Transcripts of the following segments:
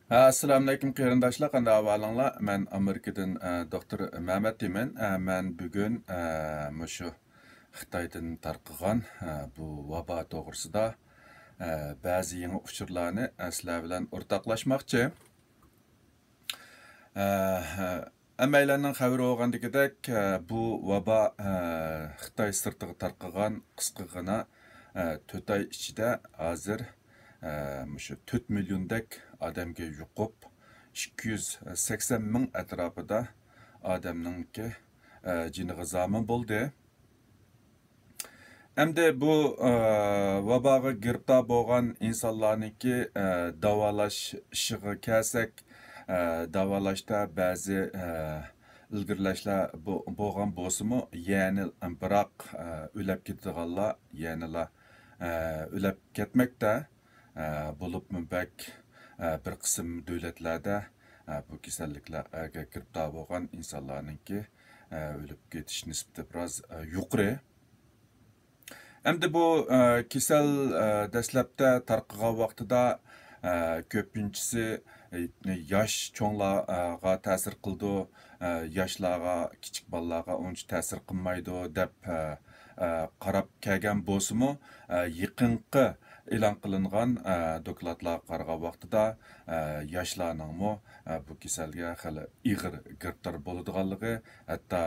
Assalamu alaykum qarindoshlar, qanday ahvolinglar? Men Amerikadan doktor Mehmet deyman. Men bugun mushu Xitoydan tarqagan bu vabo to'g'risida ba'zi yangi uchurlarni sizlar bilan o'rtoqlashmoqchi. Hammalarning xabari bo'lgandagidek, bu vabo Xitoy sirtiga tarqagan qisqagina 4 oy ichida hozir mushu 4 milliondek odamga yuqib 280 ming atrofida odamningki jiniga zomin bo'ldi. Endi bu vaboga giribdor bo'lgan insonlarniki davolash ishiga kelsak, davolashda ba'zi ilgirlashlar bo'lgan bo'lsa-mu, ya'ni biroq o'lib ketadiganlar ya'nilar o'lib ketmoqda. Bo'lib bak bir qism davlatlarda bu kasalliklarga giribdor bo'lgan insonlarningki o'lib ketish nisbati biroz yuqori. Endi bu kasal dastlabda tarqagan vaqtida ko'pinchisi yosh cho'nglarga ta'sir qildi, yoshlarga, kichik bolalarga uncha ta'sir qilmaydi deb qarab kelgan bo'lsa-mu, yaqinqi e'lon qilingan dokladlarga qaragan vaqtida yoshlarningmi bu kasalga hali ig'ir giribtor bo'ladiganligi, hatto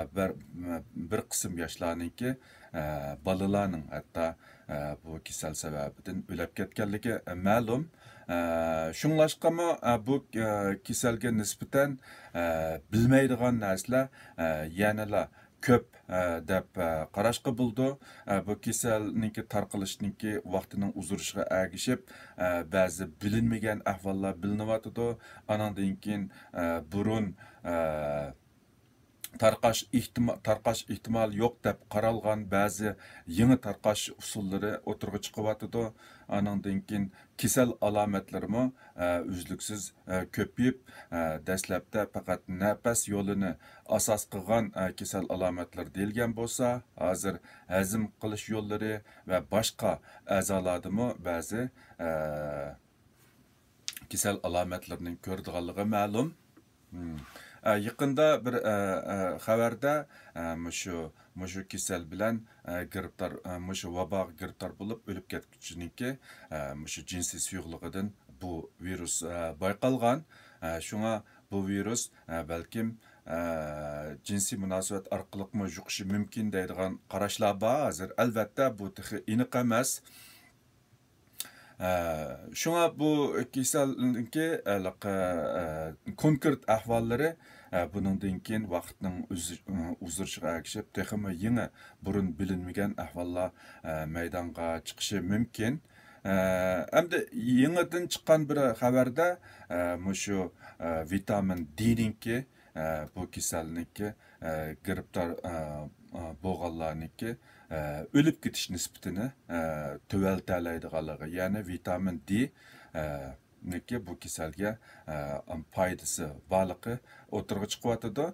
bir qism yoshlarningki balalarning hatto bu kasal sababidan o'lib ketganligi ma'lum. Shunglashqami bu kasalga nisbatan bilmaydigan narsalar yanala ko'p deb qarashqa bo'ldi. Bu kasalningki tarqalishningki vaqtining uzurishiga ergishib ba'zi bilinmagan ahvollar bilinyotidi. Anandan keyin burun tarqash ehtimoli yo'q deb qaralgan ba'zi yangi tarqash usullari o'tirg'i chiqyotidi. Anandan keyin kasal alomatlarimi uzluksiz ko'payib, dastlabda faqat nafas yo'lini asos qilgan kasal alomatlar deyilgan bo'lsa, hozir hazm qilish yo'llari va boshqa a'zolardami ba'zi kasal alomatlarning ko'radiganligi ma'lum. Yaqında bir xabarda mushu kasal bilan giribtor, mushu vaboga giribtor bo'lib o'lib ketguchiniki mushu jinsiy suyuqligidan bu virus bayqalgan. Shunga bu virus balkim jinsiy munosabat orqali yuqishi mumkin deydigan qarashlar bor. Hozir albatta bu texi aniq emas. Şuna bu kasallikki konkret ahvollari buningdan keyin vaqtning uzurishiga ergishib texmi yangi burun bilinmagan ahvollar maydonga chiqishi mumkin. Endi yangidan chiqqan bir xabarda mushu vitamin D'ningki bu kasallikka giribtor bo'lganlarniki o'lib ketish nisbatini tuvaltalaydiganligi, ya'ni vitamin D niki bu kasalga foydasi borligi o'tirg'i chiqyotidi.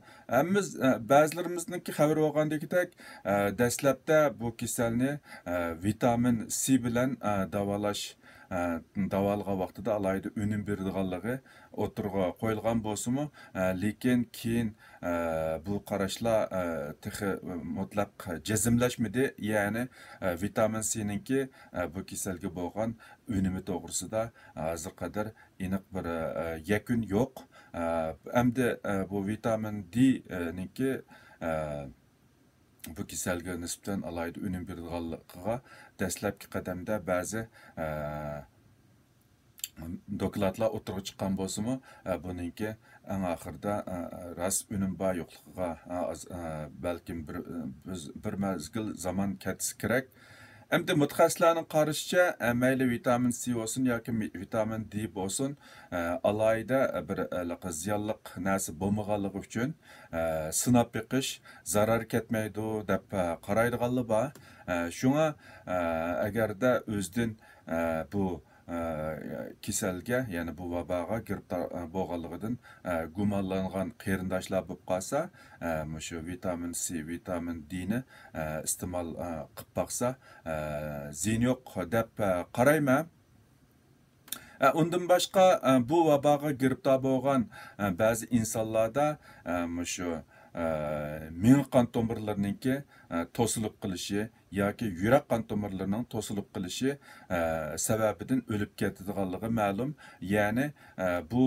Biz ba'zilarimizniki xabar bo'lgandagidek dastlabda bu kasalni vitamin C bilan davolag'an vaqtida alayda unum beradiganligi o'tirg'i qo'yilgan bo'lsa-mu, lekin keyin bu qarashlar texi mutlaq jazmlashmadi, ya'ni vitamin C'ninki bu kasalga bo'lgan unumi to'g'risida hozir qadar aniq bir yakun yo'q. Endi bu vitamin D ninki bu kasalga nisbatan alayda unum beradiganligiga dastlabki qadamda ba'zi dokladlar o'tirg'i chiqqan bo'lsa-mu, buningki eng oxirida rost unum bor yo'qligiga balkim bir mezgil zaman ketsa kerak. Endi mutaxassislarning qarashicha, mayli vitamin C bo'lsin yoki vitamin D bo'lsin, alayda bir ziyonliq narsa bo'lmaganligi uchun sinab beqish zarar ketmaydi deb qaraydiganlar bor. Shunga agarda o'zidan bu kasalga, ya'ni bu vaboga giribtor bo'lganligidan gumonlangan qarindoshlar bo'lib qolsa, mushu vitamin C, vitamin D'ni iste'mol qilib baqsa, ziyon yo'q deb qarayman. Undan başqa bu vabaga giribdor bo'lgan ba'zi insonlarda shu ming qon tomirlarininki to'silib qilishi yoki yurak qon tomirlarining to'silib qilishi sababidan o'lib ketadiganligi ma'lum. Ya'ni bu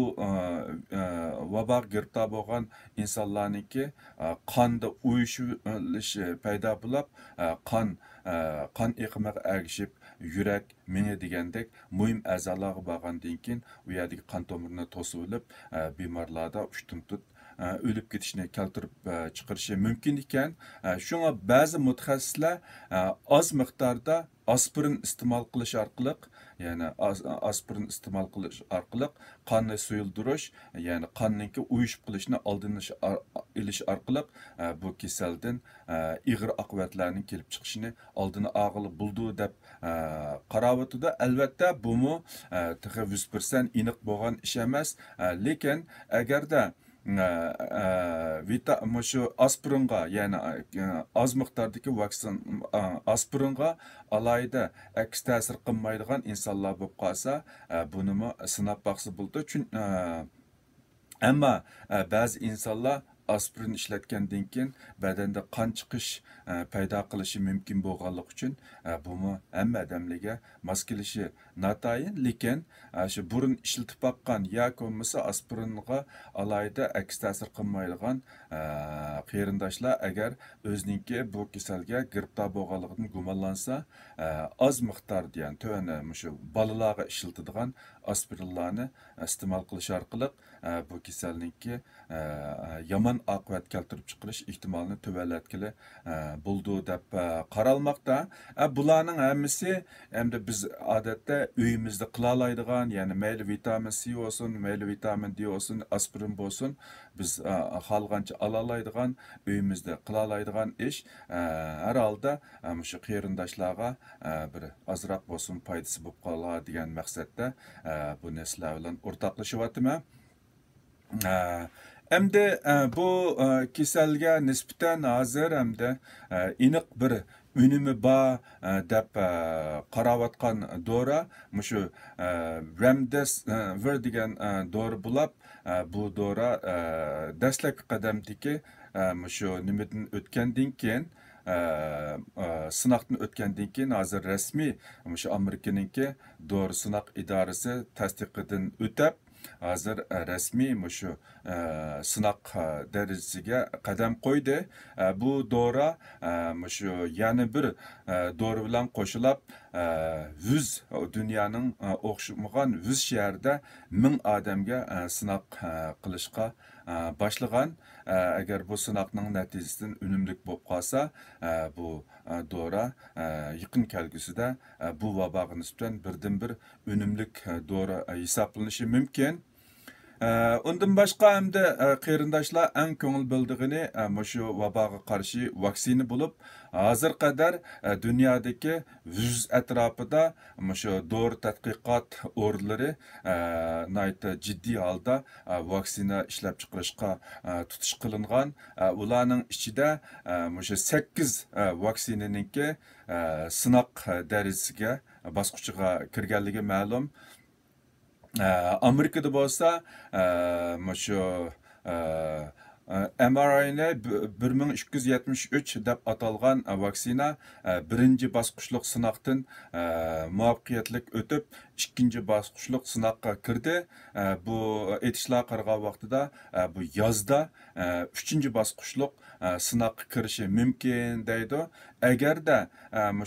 vabaga giribdor bo'lgan insonlarninki qonda uyushilish paydo bo'lib, qon eqimiga ergishib yurak, meni degandek muhim a'zolarga borgandan keyin u yerdagi qon tomirini to'sib olib, bemorlarda ushtumtut o'lib ketishni keltirib chiqarishi mumkin ekan. Shunga ba'zi mutaxassislar oz miqdorda aspirin iste'mol qilish orqali, ya'ni aspirin iste'mol qilish orqali qonni suyuldirish, ya'ni qonninki uyushib qilishni oldini olish orqali bu kasaldan ig'ir oqibatlarning kelib chiqishini oldini olg'ili bo'ldi deb qarovatida. Albatta bu 100% aniq bo'lgan ish emas, lekin agarda shu aspiringa, ya'ni oz miqdordagi vaksin aspiringa alayda aks ta'sir qilmaydigan insonlar bo'lib qolsa, buni sinab boqsa bo'ldi. Ammo ba'zi insonlar aspirin ishlatgandan keyin badanda qon chiqish paydo qilishi mumkin bo'lganligi uchun bu hamma odamlarga mos kelishi notayin, lekin shu burun ishlatib boqqan yoki bo'lmasa aspiringa alayda aks ta'sir qilmaydigan qarindoshlar agar o'ziniki bu kasalga giribdor bo'lganligidan gumonlansa, oz miqdorda, ya'ni tövani shu bolalarga ishlatadigan aspirinlarni iste'mol qilish orqali bu kasallikka yomon oqibat keltirib chiqarish ehtimolini tuvallatkili bo'ldi deb qaralmoqda. Bularning hammasi endi biz odatda uyimizda qila oladigan, ya'ni mayli vitamin C olsun, mayli vitamin D olsun, aspirin bo'lsin, biz xohlagancha ola oladigan, uyimizda qila oladigan ish. Har holda shu qarindoshlarga bir ozroq bo'lsin foydasi bo'lib qoladi degan maqsadda bu narsalar bilan o'rtoqlashyapman. Endi bu kasalga nisbatan hozir hamda aniq bir unumi bor deb qarayotgan dori shu Remdesivir degan dori bo'lib, bu dori dastlabki qadamdagi shu nimadan o'tgandan keyin, sınaqdan o'tgandan keyin hozir rasmiy shu Amerikaninki dori sınaq idorasi tasdiqidan o'tib, hozir rasmiy shu sınaq darajasiga qadam qo'ydi. Bu dori shu yana bir dori bilan qo'shilib 100 dunyoning o'xshamagan 100 shaharda 1000 odamga sınaq qilishga başlagan. Agar bu sınaqning natijasidan unumli bo'lib qolsa, bu dori yaqin kelgusida bu vaboga nisbatan birdan-bir unumlik dori hisoblanishi mumkin. Undan boshqa hamda qarindoshlar eng ko'ngil bildig'ini shu vaboga qarshi vaksina bo'lib, hozir qadar dunyodagi 100 atrofida shu dori tadqiqot o'rinlari jiddiy holda vaksina ishlab chiqarishga tutish qilingan. Ularning ichida shu 8 vaksinaninki sınaq darajasiga bosqichiga kirganligi ma'lum. Amerikada bo'lsa shu mRNA 1273 deb atalgan vaksina birinchi bosqichlik sınaqdan muvaffaqiyatli o'tib, ikkinchi bosqichlik sınaqqa kirdi. Bu aytishlar qarag'an vaqtida bu yozda uchinchi bosqichlik sınaqqa kirishi mumkin deydi. Agarda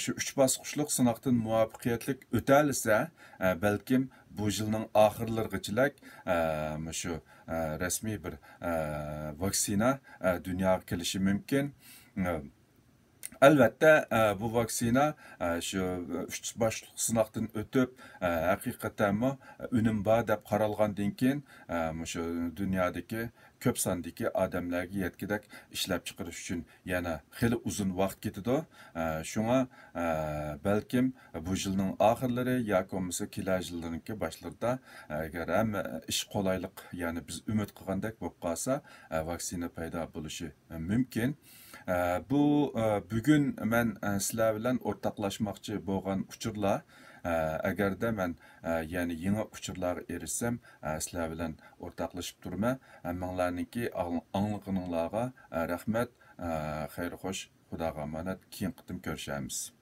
shu 3 bosqichlik sınaqdan muvaffaqiyatli o'talsa, balkim bu yilning oxirlarigacha shu rasmiy bir vaksina dunyoga kelishi mumkin. Albatta bu vaksina shu 3 boshliq sınaqdan o'tib, haqiqatan unum bor deb qaralgandan keyin shu dunyodagi ko'p sondagi odamlarga yetkidek ishlab chiqarish uchun yana xili uzun vaqt ketadi. Shunga balkim bu yilning oxirlari yoki bo'lmasa kelasi yillarning boshlarida agar hamma ish qolaylik, ya'ni biz umid qilgandek bo'lib qolsa, vaksina paydo bo'lishi mumkin. Bu bugun men sizlar bilan o'rtoqlashmoqchi bo'lgan uchurlar Agarda men yani yangi uchurlarga erishsam, sizlar bilan o'rtoqlashib turman. Manglarniki angliqinglarga rahmat. Xayr xo'sh, Xudoga omonat. Keyin qitim ko'rishamiz.